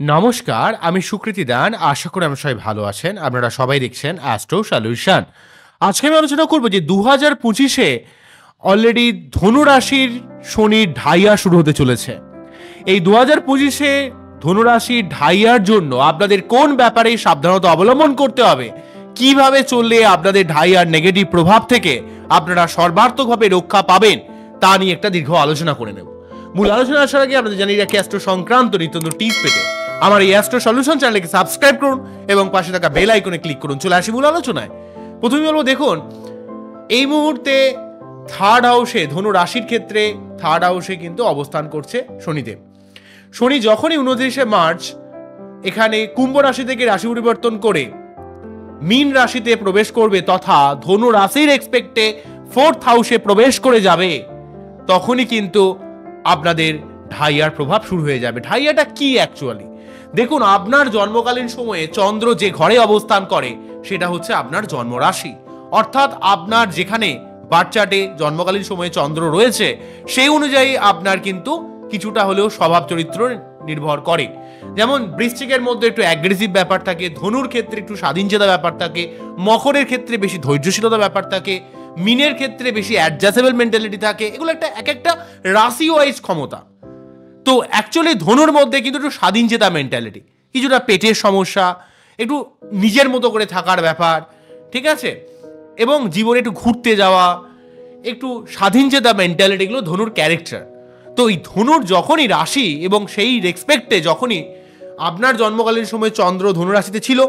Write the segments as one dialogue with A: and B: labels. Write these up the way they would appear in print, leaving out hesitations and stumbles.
A: নমস্কার, আমি সুকৃতি দান। আশা করি আপনারা সবাই ভালো আছেন। আপনারা সবাই দেখছেন অ্যাস্ট্রো সলিউশন। আজকে আমি আলোচনা করব যে ২০২৫-এ অলরেডি ধনু রাশির শনির ঢাইয়া শুরু হতে চলেছে। এই ২০২৫-এ ধনু রাশির ঢাইয়ার জন্য আপনাদের কোন ব্যাপারে সাবধানতা অবলম্বন করতে হবে, কিভাবে চললে আপনাদের ঢাইয়ার নেগেটিভ প্রভাব থেকে আপনারা সর্বাত্মকভাবে রক্ষা পাবেন, তা নিয়ে একটা দীর্ঘ আলোচনা করে নেব। মূল আলোচনা আসার আগে আপনাদের জানিয়ে রাখি, অ্যাস্ট্রো সংক্রান্ত নিত্য টিপস পেতে আমার এই অ্যাস্ট্রো সলিউশন চ্যানেলকে সাবস্ক্রাইব করুন এবং পাশে থাকা বেল আইকনে ক্লিক করুন। চলে আসি মূল আলোচনায়। প্রথমে বলবো, দেখুন এই মুহূর্তে থার্ড হাউসে, ধনু রাশির ক্ষেত্রে থার্ড হাউসে কিন্তু অবস্থান করছে শনিদেব। শনি যখনই 29শে মার্চ এখানে কুম্ভ রাশি থেকে রাশি পরিবর্তন করে মীন রাশিতে প্রবেশ করবে তথা ধনু রাশির এক্সপেক্টে ফোর্থ হাউসে প্রবেশ করে যাবে, তখনই কিন্তু আপনাদের ঢাইয়ার প্রভাব শুরু হয়ে যাবে। ঢাইয়াটা কি অ্যাকচুয়ালি? দেখুন, আপনার জন্মকালীন সময়ে চন্দ্র যে ঘরে অবস্থান করে সেটা হচ্ছে আপনার জন্ম রাশি। অর্থাৎ আপনার যেখানে বার্থ চার্টে জন্মকালীন সময়ে চন্দ্র রয়েছে সেই অনুযায়ী আপনার কিন্তু কিছুটা হলেও স্বভাব চরিত্র নির্ভর করে। যেমন বৃশ্চিকের মধ্যে একটু অ্যাগ্রেসিভ ব্যাপার থাকে, ধনুর ক্ষেত্রে একটু স্বাধীনচেতা ব্যাপার থাকে, মকরের ক্ষেত্রে বেশি ধৈর্যশীলতা ব্যাপার থাকে, মিনের ক্ষেত্রে বেশি অ্যাডজাস্টেবল মেন্টালিটি থাকে। এগুলো এক একটা রাশি ওয়াইজ ক্ষমতা। তো অ্যাকচুয়ালি ধনুর মধ্যে কিন্তু একটু স্বাধীনচেতা মেন্টালিটি, কিছুটা পেটের সমস্যা, একটু নিজের মতো করে থাকার ব্যাপার, ঠিক আছে, এবং জীবনে একটু ঘুরতে যাওয়া, একটু স্বাধীনচেতা মেন্টালিটি, এগুলো ধনুর ক্যারেক্টার। তো এই ধনুর যখনই রাশি এবং সেই রেসপেক্টে যখনই আপনার জন্মকালীন সময় চন্দ্র ধনু রাশিতে ছিল,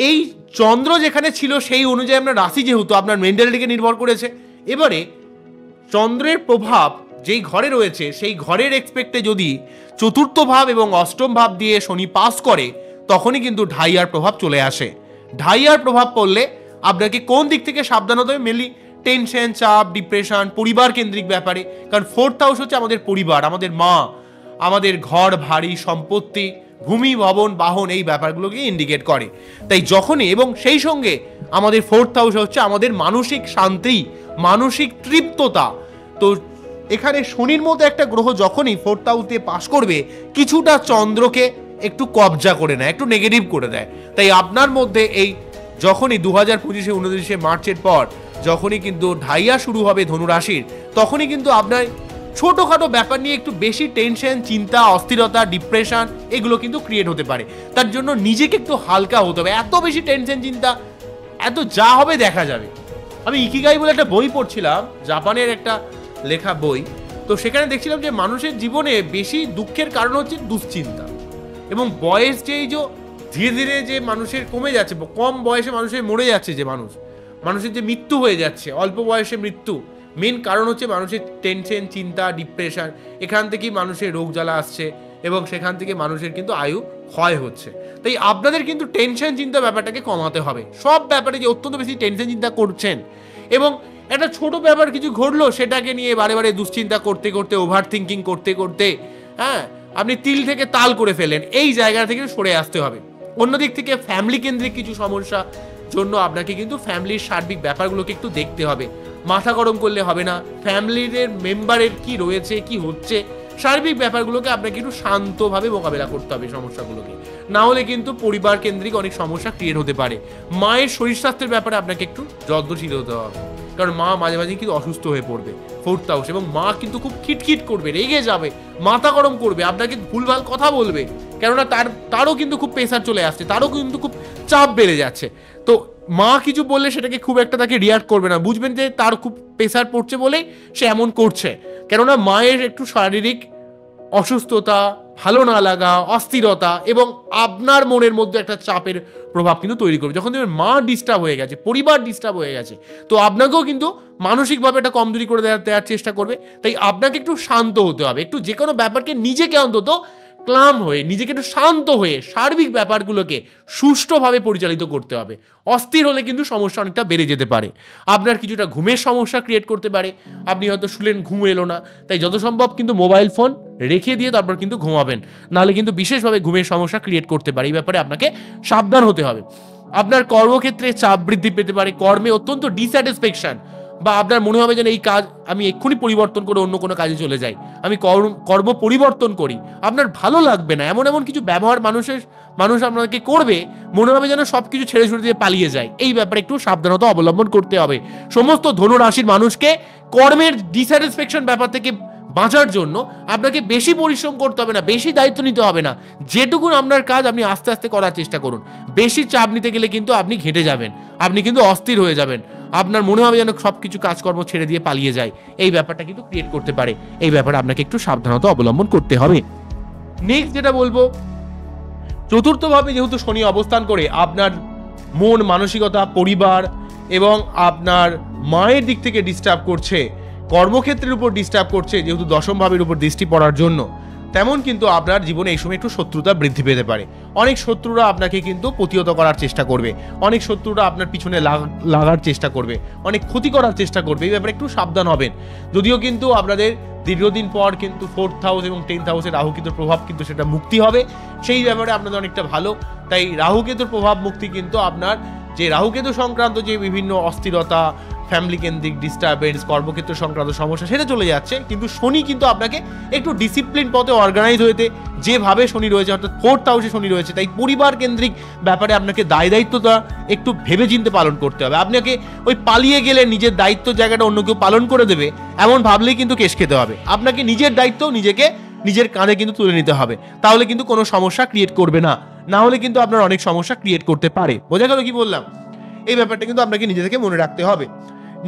A: এই চন্দ্র যেখানে ছিল সেই অনুযায়ী আপনার রাশি যেহেতু আপনার মেন্টালিটিকে নির্ভর করেছে, এবারে চন্দ্রের প্রভাব যেই ঘরে রয়েছে সেই ঘরের এক্সপেক্টে যদি চতুর্থ ভাব এবং অষ্টম ভাব দিয়ে শনি পাস করে, তখনই কিন্তু ঢাইয়ার প্রভাব চলে আসে। ঢাইয়ার প্রভাব পড়লে আপনাকে কোন দিক থেকে সাবধান হতে হবে? মেনলি টেনশন, চাপ, ডিপ্রেশন, পরিবার কেন্দ্রিক ব্যাপারে। কারণ ফোর্থ হাউস হচ্ছে আমাদের পরিবার, আমাদের মা, আমাদের ঘর, ভারী সম্পত্তি, ভূমি, ভবন, বাহন, এই ব্যাপারগুলোকে ইন্ডিকেট করে। তাই যখনই, এবং সেই সঙ্গে আমাদের ফোর্থ হাউস হচ্ছে আমাদের মানসিক শান্তি, মানসিক তৃপ্ততা। তো এখানে শনির মধ্যে একটা গ্রহ যখনই ফোর্থ হাউস দিয়ে পাস করবে, কিছুটা চন্দ্রকে একটু কবজা করে নেয়, একটু নেগেটিভ করে দেয়। তাই আপনার মধ্যে এই যখনই 2025-এ 29শে মার্চের পর যখনই কিন্তু ঢাইয়া শুরু হবে ধনু রাশির, তখনই কিন্তু আপনার ছোটোখাটো ব্যাপার নিয়ে একটু বেশি টেনশন, চিন্তা, অস্থিরতা, ডিপ্রেশন, এগুলো কিন্তু ক্রিয়েট হতে পারে। তার জন্য নিজেকে একটু হালকা হতে হবে। এত বেশি টেনশন, চিন্তা, এত যা হবে দেখা যাবে। আমি ইকিগাই বলে একটা বই পড়ছিলাম, জাপানের একটা লেখা বই। তো সেখানে দেখছিলাম যে মানুষের জীবনে বেশি দুঃখের কারণ হচ্ছে দুশ্চিন্তা, এবং বয়স যে এই যে ধীরে ধীরে যে মানুষের কমে যাচ্ছে, কম বয়সে মানুষের মরে যাচ্ছে, যে মানুষের যে মৃত্যু হয়ে যাচ্ছে, অল্প বয়সে মৃত্যু, মেন কারণ হচ্ছে মানুষের টেনশন, চিন্তা, ডিপ্রেশন। এখান থেকেই মানুষের রোগ জ্বালা আসছে এবং সেখান থেকে মানুষের কিন্তু আয়ু ক্ষয় হচ্ছে। তাই আপনাদের কিন্তু টেনশন, চিন্তা ব্যাপারটাকে কমাতে হবে। সব ব্যাপারে যে অত্যন্ত বেশি টেনশন চিন্তা করছেন এবং একটা ছোট ব্যাপার কিছু ঘটলো সেটাকে নিয়ে বারে বারে দুশ্চিন্তা করতে করতে, ওভার থিঙ্কিং করতে করতে, হ্যাঁ, আপনি তিল থেকে তাল করে ফেলেন, এই জায়গা থেকে সরে আসতে হবে। অন্যদিক থেকে ফ্যামিলি কেন্দ্রিক কিছু সমস্যা জন্য আপনাকে কিন্তু ফ্যামিলির সার্বিক ব্যাপারগুলোকে একটু দেখতে হবে। মাথা গরম করলে হবে না। ফ্যামিলির মেম্বারের কি রয়েছে, কি হচ্ছে, সার্বিক ব্যাপারগুলোকে আপনাকে একটু শান্তভাবে মোকাবেলা করতে হবে সমস্যাগুলোকে। না হলে কিন্তু পরিবার কেন্দ্রিক অনেক সমস্যা ক্রিয়েট হতে পারে। মায়ের শরীর স্বাস্থ্যের ব্যাপারে আপনাকে একটু যত্নশীল হতে হবে, কারণ মা মাঝে মাঝে কিন্তু অসুস্থ হয়ে পড়বে ফোর্থ হাউস, এবং মা কিন্তু খুব খিটখিট করবে, রেগে যাবে, মাথা গরম করবে, আপনাকে ভুলভাল কথা বলবে, কেননা তারও কিন্তু খুব প্রেশার চলে আসছে, তারও কিন্তু খুব চাপ বেড়ে যাচ্ছে। তো মা কিছু বললে সেটাকে খুব একটা তাকে রিয়াক্ট করবে না, বুঝবেন যে তার খুব প্রেশার পড়ছে বলেই সে এমন করছে। কেননা মায়ের একটু শারীরিক অসুস্থতা, ভালো না লাগা, অস্থিরতা এবং আপনার মনের মধ্যে একটা চাপের প্রভাব কিন্তু তৈরি করবে। যখন দেখবেন মা ডিস্টার্ব হয়ে গেছে, পরিবার ডিস্টার্ব হয়ে গেছে, তো আপনাকেও কিন্তু মানসিকভাবে একটা কমজোরি করে দেওয়ার চেষ্টা করবে। তাই আপনাকে একটু শান্ত হতে হবে, একটু যে কোনো ব্যাপারকে নিজেকে অন্তত ক্লাম হয়ে, নিজেকে একটু শান্ত হয়ে সার্বিক ব্যাপারগুলোকে সুষ্ঠুভাবে পরিচালিত করতে হবে। অস্থির হলে কিন্তু সমস্যা অনেকটা বেড়ে যেতে পারে। আপনার কিছুটা ঘুমের সমস্যা ক্রিয়েট করতে পারে। আপনি হয়তো শুলেন, ঘুম এলো না, তাই যত সম্ভব কিন্তু মোবাইল ফোন রেখে দিয়ে তারপর কিন্তু ঘুমাবেন, নাহলে কিন্তু বিশেষভাবে ঘুমের সমস্যা ক্রিয়েট করতে পারে। এই ব্যাপারে আপনাকে সাবধান হতে হবে। আপনার কর্মক্ষেত্রে চাপ বৃদ্ধি পেতে পারে, কর্মে অত্যন্ত ডিস্যাটিসফ্যাকশন, বা আপনার মনে হবে যেন এই কাজ আমি এক্ষুনি পরিবর্তন করে অন্য কোনো কাজে চলে যাই, আমি কর্ম পরিবর্তন করি, আপনার ভালো লাগবে না। এমন এমন কিছু ব্যবহার মানুষ আপনাকে করবে, মনে হবে যেন সব কিছু ছেড়ে ছুড়ে দিয়ে পালিয়ে যায়। এই ব্যাপারে একটু সাবধানতা অবলম্বন করতে হবে। সমস্ত ধনুরাশির মানুষকে কর্মের ডিস্যাটিসফ্যাকশন ব্যাপার থেকে বাঁচার জন্য আপনাকে বেশি পরিশ্রম করতে হবে না, বেশি দায়িত্ব নিতে হবে না। যেটুকুন আপনার কাজ আপনি আস্তে আস্তে করার চেষ্টা করুন। বেশি চাপ নিতে গেলে কিন্তু আপনি ঘেঁটে যাবেন, আপনি কিন্তু অস্থির হয়ে যাবেন, আপনার মনে হবে যেন সবকিছু কাজকর্ম ছেড়ে দিয়ে পালিয়ে যায়। এই ব্যাপারটা কিন্তু ক্রিয়েট করতে পারে। এই ব্যাপারে আপনাকে একটু সাবধানতা অবলম্বন করতে হবে। নেক্সট যেটা বলবো, চতুর্থভাবে যেহেতু শনি অবস্থান করে আপনার মন মানসিকতা, পরিবার এবং আপনার মায়ের দিক থেকে ডিস্টার্ব করছে, কর্মক্ষেত্রের উপর ডিস্টার্ব করছে, যেহেতু দশম ভাবের উপর দৃষ্টি পড়ার জন্য, তেমন কিন্তু আপনার জীবনে এই সময় একটু শত্রুতা বৃদ্ধি পেতে পারে। অনেক শত্রুরা আপনাকে কিন্তু প্রতিহত করার চেষ্টা করবে, অনেক শত্রুরা আপনার পিছনে লাগার চেষ্টা করবে, অনেক ক্ষতি করার চেষ্টা করবে। এই ব্যাপারে একটু সাবধান হবেন। যদিও কিন্তু আপনাদের দীর্ঘদিন পর কিন্তু 4th হাউস এবং 10th হাউসের রাহুকেতুর প্রভাব কিন্তু সেটা মুক্তি হবে, সেই ব্যাপারে আপনাদের অনেকটা ভালো। তাই রাহুকেতুর প্রভাব মুক্তি কিন্তু আপনার যে রাহুকেতু সংক্রান্ত যে বিভিন্ন অস্থিরতা, ফ্যামিলি কেন্দ্রিক ডিস্টারবেন্স, কর্মক্ষেত্র সংক্রান্ত সমস্যা, সেটা চলে যাচ্ছে। কিন্তু শনি কিন্তু আপনাকে একটু ডিসিপ্লিন পথে অর্গানাইজ হইতে, যেভাবে শনি রয়েছে অর্থাৎ 4th হাউসে শনি রয়েছে, তাই পরিবার কেন্দ্রিক ব্যাপারে আপনাকে দায়িত্বটা একটু ভেবে চিন্তে পালন করতে হবে। আপনাকে ওই পালিয়ে গেলে নিজের দায়িত্ব জায়গাটা অন্য কেউ পালন করে দেবে এমন ভাবলেই কিন্তু কেস খেতে হবে। আপনাকে নিজের দায়িত্ব নিজের কাঁধে কিন্তু তুলে নিতে হবে, তাহলে কিন্তু কোনো সমস্যা ক্রিয়েট করবে না। না হলে কিন্তু আপনার অনেক সমস্যা ক্রিয়েট করতে পারে। বোঝা গেল কি বললাম? এই ব্যাপারটা কিন্তু আপনাকে নিজে থেকে মনে রাখতে হবে।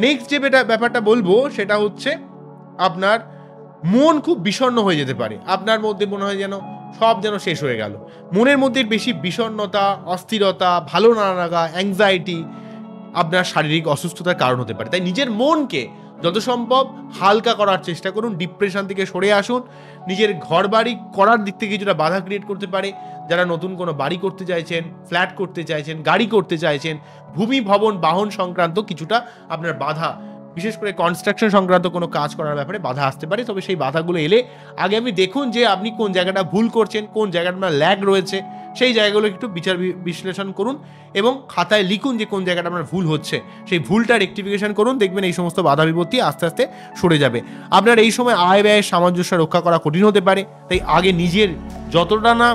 A: নেক্সট যে ব্যাপারটা বলবো সেটা হচ্ছে, আপনার মন খুব বিষণ্ণ হয়ে যেতে পারে। আপনার মধ্যে মনে হয় যেন সব যেন শেষ হয়ে গেল। মনের মধ্যে বেশি বিষণ্ণতা, অস্থিরতা, ভালো না লাগা, অ্যাংজাইটি আপনার শারীরিক অসুস্থতার কারণ হতে পারে। তাই নিজের মনকে যত সম্ভব হালকা করার চেষ্টা করুন, ডিপ্রেশন থেকে সরে আসুন। নিজের ঘর বাড়ি করার দিক থেকে কিছুটা বাধা ক্রিয়েট করতে পারে। যারা নতুন কোনো বাড়ি করতে চাইছেন, ফ্ল্যাট করতে চাইছেন, গাড়ি করতে চাইছেন, ভূমি ভবন বাহন সংক্রান্ত কিছুটা আপনার বাধা, বিশেষ করে কনস্ট্রাকশন সংক্রান্ত কোনো কাজ করার ব্যাপারে বাধা আসতে পারে। তবে সেই বাধাগুলো এলে আগে আপনি দেখুন যে আপনি কোন জায়গাটা ভুল করছেন, কোন জায়গাটা আপনার ল্যাগ রয়েছে, সেই জায়গাগুলো একটু বিচার বিশ্লেষণ করুন এবং খাতায় লিখুন যে কোন জায়গাটা আপনার ভুল হচ্ছে, সেই ভুলটা রেকটিফিকেশন করুন। দেখবেন এই সমস্ত বাধা বিপত্তি আস্তে আস্তে সরে যাবে। আপনার এই সময় আয় ব্যয়ের সামঞ্জস্য রক্ষা করা কঠিন হতে পারে। তাই আগে নিজের যতটা না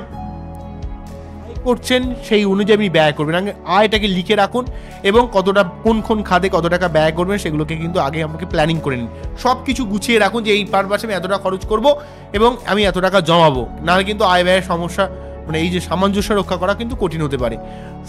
A: করছেন সেই অনুযায়ী আপনি ব্যয় করবেন। আগে আয়টাকে লিখে রাখুন এবং কতটা কোন খাতে কত টাকা ব্যয় করবেন সেগুলোকে কিন্তু আগে আমাকে প্ল্যানিং করে নিন। সব কিছু গুছিয়ে রাখুন যে এই পারপাসে আমি এতটা খরচ করব এবং আমি এত টাকা জমাবো, নাহলে কিন্তু আয় ব্যয়ের সমস্যা, মানে এই যে সামঞ্জস্য রক্ষা করা কিন্তু কঠিন হতে পারে।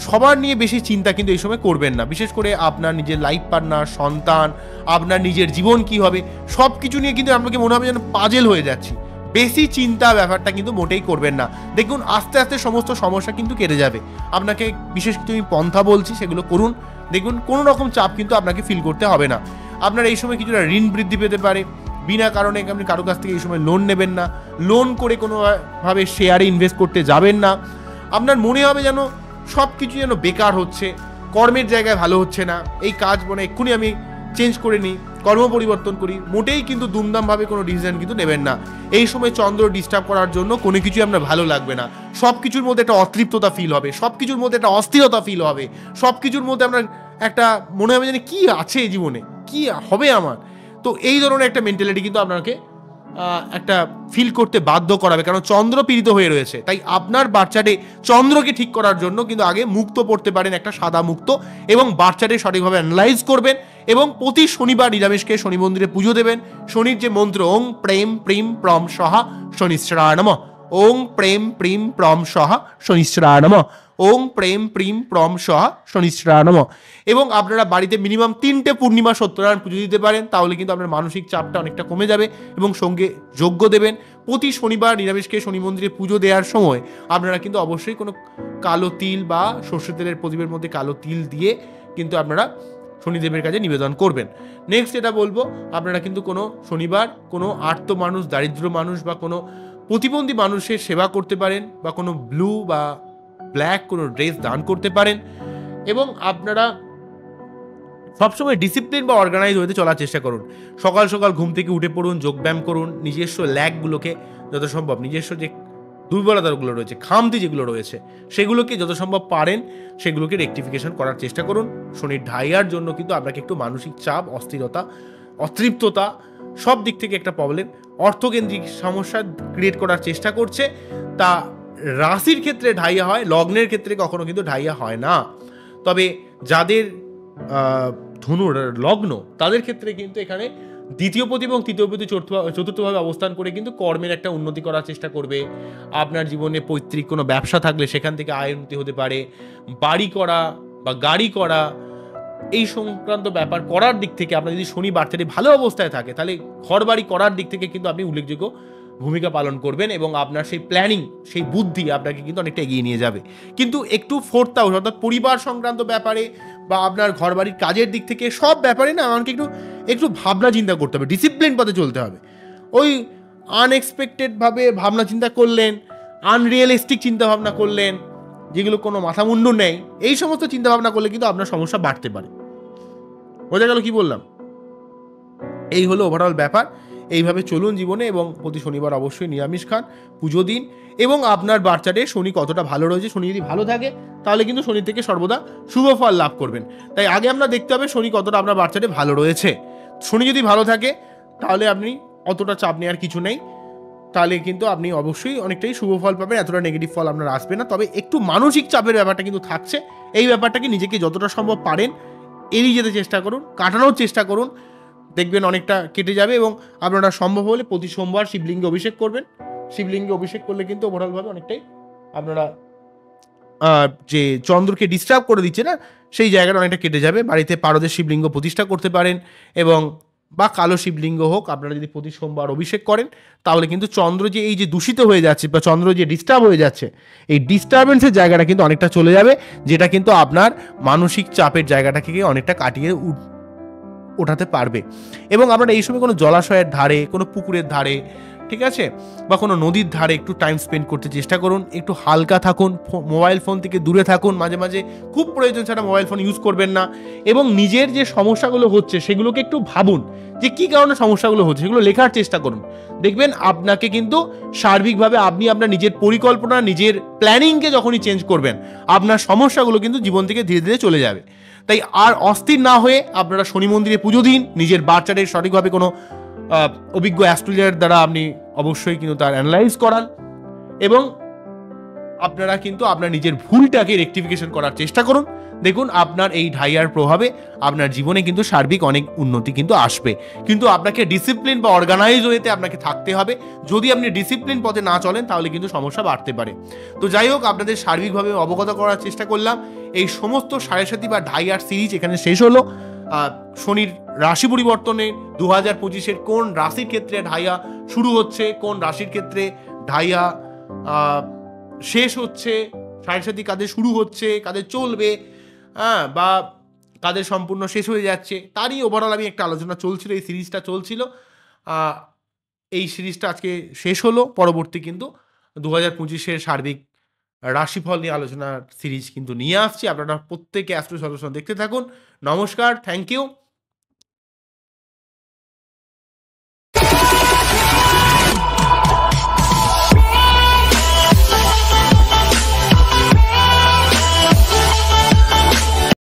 A: সবার নিয়ে বেশি চিন্তা কিন্তু এই সময় করবেন না, বিশেষ করে আপনার নিজের লাইফ পার্টনার, সন্তান, আপনার নিজের জীবন কি হবে, সব কিছু নিয়ে কিন্তু আপনাকে মনে হবে যেন পাজেল হয়ে যাচ্ছি। বেশি চিন্তা ব্যাপারটা কিন্তু মোটেই করবেন না। দেখুন আস্তে আস্তে সমস্ত সমস্যা কিন্তু কেটে যাবে। আপনাকে বিশেষ কিছু আমি পন্থা বলছি, সেগুলো করুন, দেখুন কোনো রকম চাপ কিন্তু আপনাকে ফিল করতে হবে না। আপনার এই সময় কিছুটা ঋণ বৃদ্ধি পেতে পারে। বিনা কারণে আপনি কারো কাছ থেকে এই সময় লোন নেবেন না, লোন করে কোনোভাবে শেয়ারে ইনভেস্ট করতে যাবেন না। আপনার মনে হবে যেন সব কিছু যেন বেকার হচ্ছে, কর্মের জায়গায় ভালো হচ্ছে না, এই কাজ মানে এক্ষুনি আমি চেঞ্জ করে নিই, কর্ম পরিবর্তন করি, মোটেই কিন্তু দুমদামভাবে কোনো ডিসিশন কিন্তু নেবেন না। এই সময় চন্দ্র ডিস্টার্ব করার জন্য কোনো কিছুই আপনার ভালো লাগবে না। সব কিছুর মধ্যে একটা অতৃপ্ততা ফিল হবে, সব কিছুর মধ্যে একটা অস্থিরতা ফিল হবে, সব কিছুর মধ্যে আপনার একটা মনে হবে যেন কি আছে জীবনে, কি হবে আমার। তো এই ধরনের একটা মেন্টালিটি কিন্তু আপনাকে একটা ফিল করতে বাধ্য করাবে, কারণ চন্দ্র পীড়িত হয়ে রয়েছে। তাই আপনার বাচ্চাটে চন্দ্রকে ঠিক করার জন্য কিন্তু আগে মুক্ত পড়তে পারেন, একটা সাদা মুক্ত, এবং বাচ্চাটে সঠিকভাবে অ্যানালাইজ করবেন এবং প্রতি শনিবার নিরামিষকে শনি মন্দিরে পুজো দেবেন। শনির যে মন্ত্র ওং প্রেম প্রিম প্রম সহা শনিশ্চরায় নমঃ, ওং প্রেম প্রিম প্রম সহা শনিশ্চরায় নমঃ, ওং প্রেম প্রিম প্রম সহা শনিশ্চরায় নমঃ। এবং আপনারা বাড়িতে মিনিমাম 3টে পূর্ণিমা সত্যনারায়ণ পুজো দিতে পারেন, তাহলে কিন্তু আপনার মানসিক চাপটা অনেকটা কমে যাবে। এবং সঙ্গে যজ্ঞ দেবেন। প্রতি শনিবার নিরামিষকে শনি মন্দিরে পুজো দেওয়ার সময় আপনারা কিন্তু অবশ্যই কোনো কালো তিল বা সর্ষের তেলের প্রদীপের মধ্যে কালো তিল দিয়ে কিন্তু আপনারা শনিদেবের কাছে নিবেদন করবেন। নেক্সট যেটা বলবো, আপনারা কিন্তু কোনো শনিবার কোনো আর্ত মানুষ, দারিদ্র মানুষ বা কোনো প্রতিবন্ধী মানুষের সেবা করতে পারেন, বা কোনো ব্লু বা ব্ল্যাক কোনো ড্রেস দান করতে পারেন। এবং আপনারা সবসময় ডিসিপ্লিন বা অর্গানাইজ হতে চলার চেষ্টা করুন। সকাল সকাল ঘুম থেকে উঠে পড়ুন, যোগব্যায়াম করুন, নিজস্ব ল্যাগগুলোকে যত সম্ভব, নিজস্ব যে দুর্বলতাগুলো রয়েছে, খামতি যেগুলো রয়েছে, সেগুলোকে যত সম্ভব পারেন সেগুলোকে রেকটিফিকেশন করার চেষ্টা করুন। শনির ঢাইয়ার জন্য কিন্তু আপনাকে একটু মানসিক চাপ, অস্থিরতা, অতৃপ্ততা, সব দিক থেকে একটা প্রবলেম, অর্থকেন্দ্রিক সমস্যা ক্রিয়েট করার চেষ্টা করছে। তা রাশির ক্ষেত্রে ঢাইয়া হয়, লগ্নের ক্ষেত্রে কখনো কিন্তু ঢাইয়া হয় না। তবে যাদের ধনুর লগ্ন, তাদের ক্ষেত্রে কিন্তু এখানে দ্বিতীয় পতি এবং তৃতীয় পতি চতুর্থভাবে অবস্থান করে কিন্তু কর্মের একটা উন্নতি করার চেষ্টা করবে। আপনার জীবনে পৈতৃক কোনো ব্যবসা থাকলে সেখান থেকে আয় উন্নতি হতে পারে। বাড়ি করা বা গাড়ি করা, এই সংক্রান্ত ব্যাপার করার দিক থেকে আপনার যদি শনি বার্তাটি ভালো অবস্থায় থাকে, তাহলে ঘর বাড়ি করার দিক থেকে কিন্তু আপনি উল্লেখযোগ্য ভূমিকা পালন করবেন এবং আপনার সেই প্ল্যানিং, সেই বুদ্ধি আপনাকে কিন্তু অনেকটা এগিয়ে নিয়ে যাবে। কিন্তু একটু ফোর্থ হাউস অর্থাৎ পরিবার সংক্রান্ত ব্যাপারে বা আপনার ঘর বাড়ির কাজের দিক থেকে সব ব্যাপারে না আমাকে একটু একটু ভাবনা চিন্তা করতে হবে, ডিসিপ্লিন পথে চলতে হবে। ওই আনএক্সপেক্টেডভাবে ভাবনা চিন্তা করলেন, আনরিয়েলিস্টিক চিন্তা ভাবনা করলেন, যেগুলো কোনো মাথা মুন্ডু নেই, এই সমস্ত চিন্তা ভাবনা করলে কিন্তু আপনার সমস্যা বাড়তে পারে। বোঝা গেল কি বললাম? এই হলো ওভারঅল ব্যাপার। এইভাবে চলুন জীবনে, এবং প্রতি শনিবার অবশ্যই নিরামিষ খান, পুজো দিন, এবং আপনার বাচ্চাটে শনি কতটা ভালো রয়েছে, শনি যদি ভালো থাকে তাহলে কিন্তু শনি থেকে সর্বদা শুভ ফল লাভ করবেন। তাই আগে আমরা দেখতে হবে শনি কতটা আপনার বাচ্চাটে ভালো রয়েছে। শনি যদি ভালো থাকে তাহলে আপনি অতটা চাপ নেওয়ার কিছু নেই, তাহলে কিন্তু আপনি অবশ্যই অনেকটাই শুভ ফল পাবেন, এতটা নেগেটিভ ফল আপনার আসবে না। তবে একটু মানসিক চাপের ব্যাপারটা কিন্তু থাকছে। এই ব্যাপারটাকে নিজেকে যতটা সম্ভব পারেন এড়িয়ে যেতে চেষ্টা করুন, কাটানোর চেষ্টা করুন, দেখবেন অনেকটা কেটে যাবে। এবং আপনারা সম্ভব হলে প্রতি সোমবার শিবলিঙ্গে অভিষেক করবেন। শিবলিঙ্গে অভিষেক করলে কিন্তু ওভারঅলভাবে অনেকটাই আপনারা যে চন্দ্রকে ডিস্টার্ব করে দিচ্ছে না, সেই জায়গাটা অনেকটা কেটে যাবে। বাড়িতে পারদের শিবলিঙ্গ প্রতিষ্ঠা করতে পারেন, এবং বা কালো শিবলিঙ্গ হোক, আপনারা যদি প্রতি সোমবার অভিষেক করেন তাহলে কিন্তু চন্দ্র যে এই যে দূষিত হয়ে যাচ্ছে বা চন্দ্র যে ডিস্টার্ব হয়ে যাচ্ছে, এই ডিস্টারবেন্সের জায়গাটা কিন্তু অনেকটা চলে যাবে, যেটা কিন্তু আপনার মানসিক চাপের জায়গাটাকে অনেকটা কাটিয়ে ওঠাতে পারবে। এবং আপনারা এই সময় কোনো জলাশয়ের ধারে, কোনো পুকুরের ধারে, ঠিক আছে, বা কোনো নদীর ধারে একটু টাইম স্পেন্ড করতে চেষ্টা করুন। একটু হালকা থাকুন, মোবাইল ফোন থেকে দূরে থাকুন, মাঝে মাঝে খুব প্রয়োজন ছাড়া মোবাইল ফোন ইউজ করবেন না। এবং নিজের যে সমস্যাগুলো হচ্ছে সেগুলোকে একটু ভাবুন যে কী কারণে সমস্যাগুলো হচ্ছে, সেগুলো লেখার চেষ্টা করুন। দেখবেন আপনাকে কিন্তু সার্বিকভাবে আপনি আপনার নিজের পরিকল্পনা, নিজের প্ল্যানিংকে যখনই চেঞ্জ করবেন, আপনার সমস্যাগুলো কিন্তু জীবন থেকে ধীরে ধীরে চলে যাবে। তাই আর অস্থির না হয়ে আপনারা শনি মন্দিরে পুজো দিন, নিজের বাচ্চাদের সঠিকভাবে কোনো অভিজ্ঞ অ্যাস্ট্রোলজার দ্বারা আপনি অবশ্যই কিন্তু তার অ্যানালাইজ করান, এবং আপনারা কিন্তু আপনার নিজের ভুলটাকে রেকটিফিকেশন করার চেষ্টা করুন। দেখুন আপনার এই ঢাইয়ার প্রভাবে আপনার জীবনে কিন্তু সার্বিক অনেক উন্নতি কিন্তু আসবে। কিন্তু আপনাকে ডিসিপ্লিন বা অর্গানাইজ ওয়েতে আপনাকে থাকতে হবে। যদি আপনি ডিসিপ্লিন পথে না চলেন তাহলে কিন্তু সমস্যা বাড়তে পারে। তো যাই হোক, আপনাদের সার্বিকভাবে অবগত করার চেষ্টা করলাম। এই সমস্ত সাড়ে সাতি বা ঢাইয়ার সিরিজ এখানে শেষ হলো। শনির রাশি পরিবর্তনে 2025-এর কোন রাশির ক্ষেত্রে ঢাইয়া শুরু হচ্ছে, কোন রাশির ক্ষেত্রে ঢাইয়া শেষ হচ্ছে, সাড়ে সাতি কাদের শুরু হচ্ছে, কাদের চলবে, বা কাদের সম্পূর্ণ শেষ হয়ে যাচ্ছে, তারই ওভারঅল আমি একটা আলোচনা চলছিল, এই সিরিজটা চলছিল। এই সিরিজটা আজকে শেষ হলো। পরবর্তী কিন্তু 2025-এর সার্বিক রাশিফল নিয়ে আলোচনার সিরিজ কিন্তু নিয়ে আসছি। আপনারা প্রত্যেকে অ্যাস্ট্রো সলিউশন দেখতে থাকুন। নমস্কার, থ্যাংক ইউ।